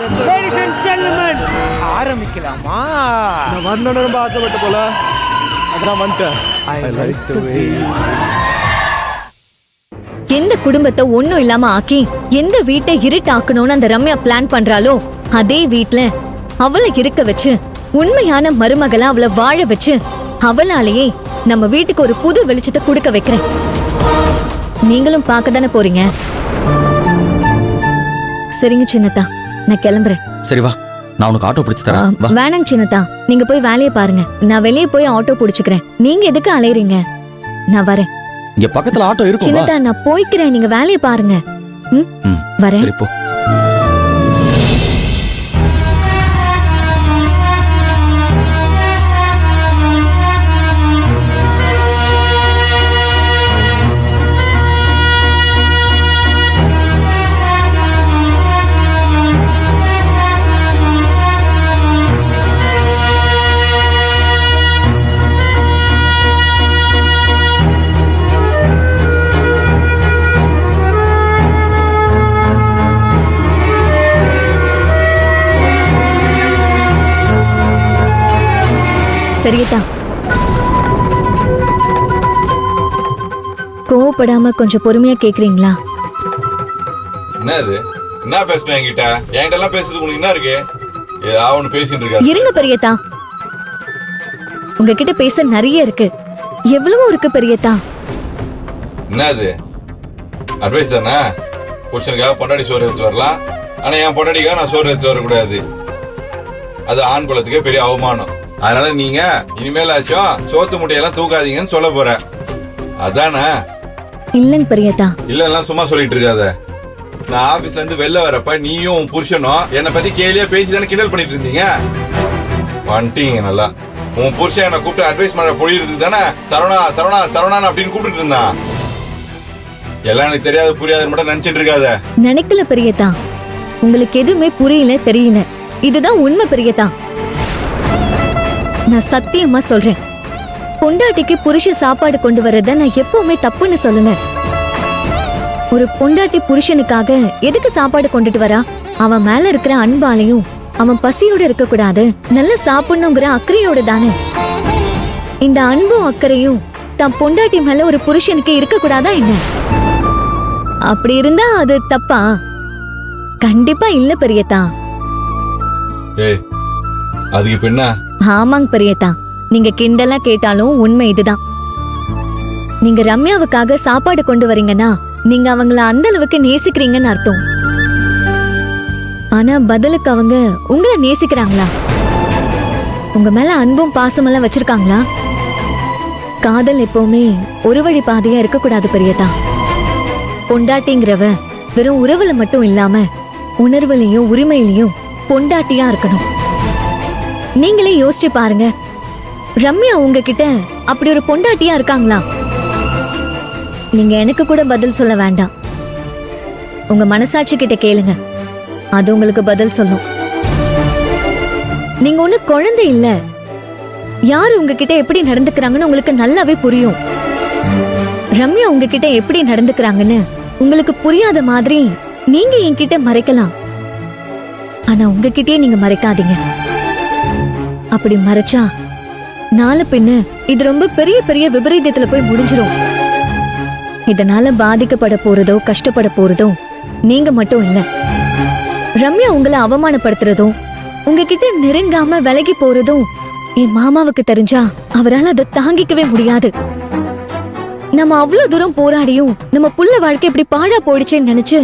Ladies and gentlemen, ஆரம்பிக்கலாமா? நான் வரணும்னு ரொம்ப ஆசைப்பட்ட போல அதான் வந்துட்டேன். I like the way. எந்த குடும்பத்தை ஒண்ணும் இல்லாம ஆக்கி எந்த வீட்டை இருட்டாக்கணும்னு அந்த ரம்யா பிளான் பண்றாளோ அதே வீட்ல அவளை இருக்க வச்சு உண்மையான மருமகளா அவளை வாழ வச்சு அவளாலேயே நம்ம வீட்டுக்கு ஒரு புது வெளிச்சத்தை கொடுக்க வைக்கிறேன். நீங்களும் பார்க்க தானே போறீங்க. சரிங்க சின்னத்தா, நான் கிளம்புறேன். சரி வா, நான் உனக்கு ஆட்டோ பிடிச்சு தரேன். வா. வேணாங்க சின்னத்தா, நீங்க போய் வேலையை பாருங்க. நான் வெளியே போய் ஆட்டோ பிடிச்சுக்கிறேன். நீங்க எதுக்கு அலையறீங்க? நான் வரேன். இங்க பக்கத்துல ஆட்டோ இருக்கும். சின்னத்தா, நான் போய்க்கிறேன். நீங்க வேலையை பாருங்க. வரேன். சரி போ. பெரியதா, கோவப்படாம கொஞ்சம் பொறுமையா கேக்குறீங்களா? என்னது என்ன பேசணும் என்கிட்ட? என்கிட்ட எல்லாம் பேசுறதுக்கு உனக்கு என்ன இருக்கு? ஏதாவது பேசிட்டு இருக்க? இருங்க பெரியதா, உங்ககிட்ட பேச நிறைய இருக்கு. எவ்வளவோ இருக்கு பெரியதா. என்னது அட்வைஸ் தானே? புருஷனுக்காக பொண்டாடி சோறு எடுத்து வரலாம், ஆனா என் பொண்டாடிக்காக நான் சோறு எடுத்து வரக்கூடாது. அது ஆண் குலத்துக்கே பெரிய அவமானம். அதனால நீங்க இனிமேலாச்சும் சோத்து முட்டையெல்லாம் தூக்காதீங்கன்னு சொல்ல போற, அதானே? இல்லங்க பெரியதா. இல்ல சும்மா சொல்லிட்டு இருக்காத. நான் ஆபீஸ்ல இருந்து வெளில வரப்ப நீயும் உன் புருஷனும் என்னை பத்தி கேலியா பேசி தானே கிண்டல் பண்ணிட்டு இருந்தீங்க. வந்துட்டீங்க நல்லா. உன் புருஷன் என்னை கூப்பிட்டு அட்வைஸ் பண்ண பொழியறதுக்கு தானே சரவணா சரவணா சரவணான்னு அப்படின்னு கூப்பிட்டு இருந்தான். எல்லாம் எனக்கு தெரியாது புரியாதுன்னு மட்டும் நினைச்சிட்டு இருக்காத. நினைக்கல பெரியதா, உங்களுக்கு எதுவுமே புரியல தெரியல. இதுதான் உண்மை பெரியதா. நான் சத்தியமா சொல்றேன், பொண்டாட்டிக்கு புருஷ சாப்பாடு கொண்டு வரத நான் எப்பவுமே தப்புன்னு சொல்லல. ஒரு பொண்டாட்டி புருஷனுக்காக எதுக்கு சாப்பாடு கொண்டுட்டு வரா? அவன் மேல இருக்கிற அன்பாலையும் அவன் பசியோட இருக்க கூடாது, நல்லா சாப்பிடணுங்கிற அக்கறையோட தானே. இந்த அன்பும் அக்கறையும் தன் பொண்டாட்டி மேல ஒரு புருஷனுக்கு இருக்க கூடாதா என்ன? அப்படி இருந்தா அது தப்பா? கண்டிப்பா இல்ல பெரியதா. அதுக்கு பின்ன ஆமாங்க பெரியதா, நீங்க கிண்டலா கேட்டாலும் உண்மை இதுதான். நீங்க ரம்யாவுக்காக சாப்பாடு கொண்டு வரீங்கன்னா நீங்க அவங்கள அந்த அளவுக்கு நேசிக்கிறீங்கன்னு அர்த்தம். ஆனா பதிலுக்கு அவங்க உங்களை நேசிக்கிறாங்களா? உங்க மேல அன்பும் பாசமெல்லாம் வச்சிருக்காங்களா? காதல் எப்பவுமே ஒரு வழி பாதையா இருக்க கூடாது பெரியதா. பொண்டாட்டிங்கிறவ வெறும் உறவுல மட்டும் இல்லாம உணர்வுலையும் உரிமையிலையும் பொண்டாட்டியா இருக்கணும். நீங்களே யோசிச்சு பாருங்க, ரம்யா உங்ககிட்ட அப்படி ஒரு பொண்டாட்டியா இருக்காங்களா? நீங்க எனக்கு கூட பதில் சொல்ல வேண்டாம். உங்க மனசாட்சி கிட்ட கேளுங்க, அது உங்களுக்கு பதில் சொல்லும். நீங்க ஒண்ணு குழந்தை இல்ல. யாரு உங்ககிட்ட எப்படி நடந்துக்கிறாங்கன்னு உங்களுக்கு நல்லாவே புரியும். ரம்யா உங்ககிட்ட எப்படி நடந்துக்கிறாங்கன்னு உங்களுக்கு புரியாத மாதிரி நீங்க என்கிட்ட மறைக்கலாம். ஆனா உங்ககிட்டயே நீங்க மறைக்காதீங்க. அப்படி மறைச்சா நாளை பின்ன இது ரொம்ப பெரிய பெரிய விபரீதத்துல போய் முடிஞ்சிரும். இதனால பாதிக்கப்பட போறதோ கஷ்டப்பட போறதோ நீங்க மட்டும் இல்ல. ரம்யா உங்களை அவமானப்படுத்துறதும் உங்ககிட்ட நெருங்காம விலகி போறதும் என் மாமாவுக்கு தெரிஞ்சா அவரால் அதை தாங்கிக்கவே முடியாது. நம்ம அவ்வளவு தூரம் போராடியும் நம்ம புள்ள வாழ்க்கை இப்படி பாழா போயிடுச்சேன்னு நினைச்சு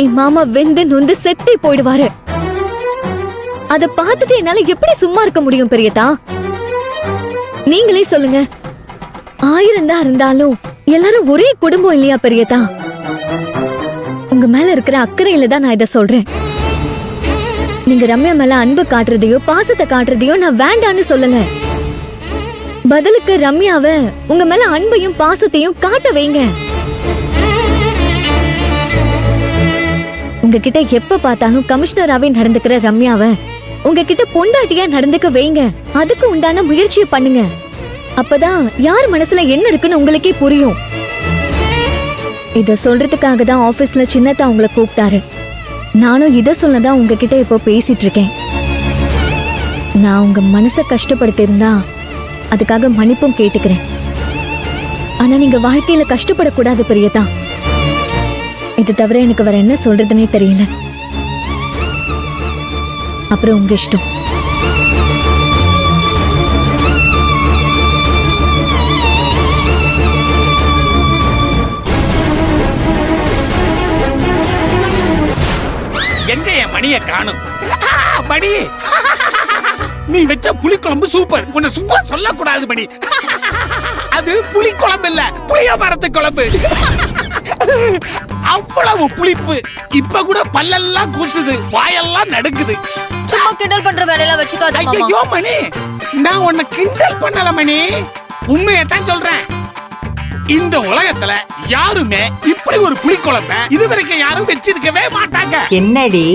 என் மாமா வெந்து நொந்து செத்தே போயிடுவாரு. அத பார்த்துட்டு என்னால எப்படி சும்மா இருக்க முடியும் பெரியதா? நீங்களே சொல்லுங்க. 1000 தான் இருந்தாலும் எல்லாரும் ஒரே குடும்பம் இல்லையா பெரியதா? உங்க மேல இருக்கிற அக்கறையில தான் நான் இத சொல்றேன். நீங்க ரம்யா மேல அன்பு காட்டுறதையோ பாசத்தை காட்டுறதையோ நான் வேண்டான்னு சொல்லல. பதிலுக்கு ரம்யாவை உங்க மேல அன்பையும் பாசத்தையும் காட்ட வைங்க. உங்ககிட்ட எப்ப பார்த்தாலும் கமிஷனராவே நடந்துக்கிற ரம்யாவை உங்ககிட்ட பொண்டாட்டியா நடந்துக்க வைங்க. அதுக்கு உண்டான முயற்சியை பண்ணுங்க. அப்பதான் யார் மனசுல என்ன இருக்குன்னு உங்களுக்கே புரியும். இத சொல்றதுக்காக தான் ஆபீஸ்ல சின்னதா உங்களை கூப்பிட்டாரு. நானும் இதை சொல்லதான் உங்ககிட்ட இப்போ பேசிட்டு இருக்கேன். நான் உங்க மனசை கஷ்டப்படுத்தியிருந்தா அதுக்காக மன்னிப்பும் கேட்டுக்கிறேன். ஆனா நீங்க வாழ்க்கையில கஷ்டப்படக்கூடாது பிரியதா. இது தவிர எனக்கு வேற என்ன சொல்றதுன்னே தெரியல. அப்புறம் உங்க இஷ்டம். எங்க என் மணியை காணும்? மணி, நீ வச்ச புளிக்குழம்பு சூப்பர். உன்னை சும்மா சொல்லக்கூடாது மணி. அது புளிக்குழம்பு இல்ல, புளிய மரத்து குழம்பு. அவ்வளவு புளிப்பு. இப்ப கூட பல்லெல்லாம் கூசுது, வாயெல்லாம் நடுக்குது. சும்மா கிண்டல் பண்ற வேலையெல்லாம் வச்சுக்காத மாமா. ஐயோ மணி, நான் உன்னை கிண்டல் பண்ணல மணி, உண்மையத்தான் சொல்றேன். இந்த உலகத்துல யாருமே இப்படி ஒரு புளிக்குழம்ப இதுவரைக்கும் யாரும் வச்சிருக்கவே மாட்டாங்க. என்னடி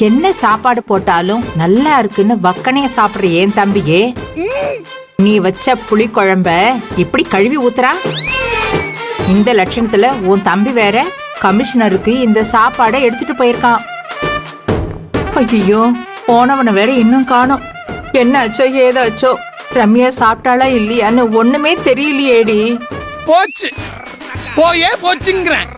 என்ன சாப்பாடு போட்டாலும் நல்லா இருக்குன்னு வக்கனைய சாப்பிடுற ஏன் தம்பியே, நீ வச்ச புளி குழம்ப இப்படி கழுவி ஊத்துறா? இந்த லட்சணத்துல உன் தம்பி வேற கமிஷனருக்கு இந்த சாப்பாடை எடுத்துட்டு போயிருக்கான். ஐயோ, போனவனை வேற இன்னும் காணோம். என்ன ஆச்சோ ஏதாச்சோ, ரம்யா சாப்பிட்டாளா இல்லையான்னு ஒண்ணுமே தெரியலையேடி. போச்சு, போயே போச்சுங்கிறேன்.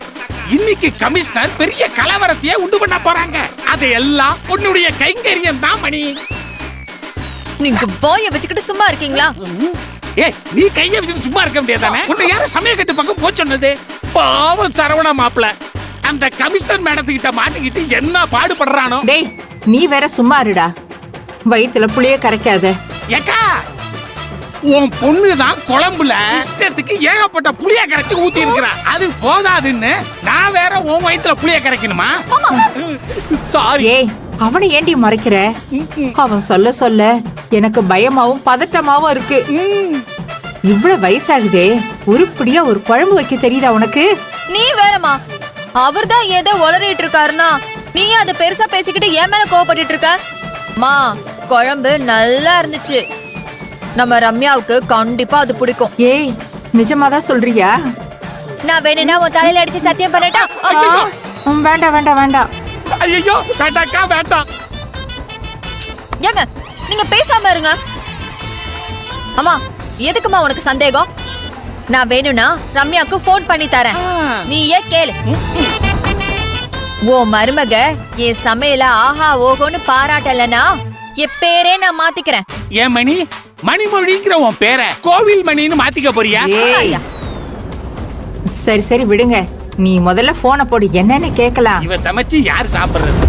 இன்னைக்கு கமிஷனர் பெரிய கலவரத்தையே உண்டு பண்ண போறாங்க. அதையெல்லாம் உன்னுடைய கைங்கரியம் தான் மணி. நீங்க வாயை வச்சுக்கிட்டு சும்மா இருக்கீங்களா? ஏய், நீ கையை வச்சுட்டு சும்மா இருக்க முடியாதானே? உன்னை யாரும் சமய கட்டு பக்கம் போய் சொன்னது? பாவம் சரவணா மாப்பிள அந்த கமிஷனர் மேடத்துக்கிட்ட மாட்டிக்கிட்டு என்ன பாடுபடுறானோ. டேய், நீ வேற சும்மா இருடா, வயித்துல புளிய கரைக்காத. ஏக்கா, உன் பொண்ணுதான் குழம்புல இஷ்டத்துக்கு ஏகப்பட்ட புளிய கரைச்சு ஊத்தி இருக்கிறா. அது போதாதுன்னு நான் வேற உன் வயித்துல புளிய கரைக்கணுமா? சாரி. ஏய், அவனை ஏண்டி மறைக்கிற? அவன் சொல்ல சொல்ல எனக்கு பயமாவும் பதட்டமாவும் இருக்கு. இவ்வளவு வயசாகுதே, உருப்படியா ஒரு குழம்பு வைக்க தெரியுதா உனக்கு? நீ வேறமா, அவர்தான் ஏதோ உளறிட்டு இருக்காருன்னா நீ அதை பெருசா பேசிக்கிட்டு என் மேல கோவப்பட்டு இருக்க. மா, குழம்பு நல்லா இருந்துச்சு. நம்ம ரம்யாவுக்கு கண்டிப்பா அது பிடிக்கும். ஏய், நிஜமாதான் சொல்றியா? நான் வேணும்னா உன் தலையில அடிச்சு சத்தியம் பண்ணட்டா? வேண்டாம் வேண்டாம் வேண்டாம். ஐயோ, வேண்டாக்கா வேண்டாம். ஏங்க, நீங்க பேசாம இருங்க. அம்மா, எதுக்குமா உனக்கு சந்தேகம்? நான் வேணும்னா ரம்யாவுக்கு போன் பண்ணி தரேன், நீ ஏன் கேளு. ஓ மருமக என் சமையல ஆஹா ஓகோன்னு பாராட்டலனா என் பேரே நான் மாத்திக்கிறேன். ஏன் மணி, மணிமொழிங்கிற உன் பேரை கோவில் மணின்னு மாத்திக்க போறியா? ஏய், சரி சரி விடுங்க, நீ முதல்ல போனை போடு, என்னன்னு கேக்கலாம். இவ சமைச்சு யார் சாப்பிடுறது?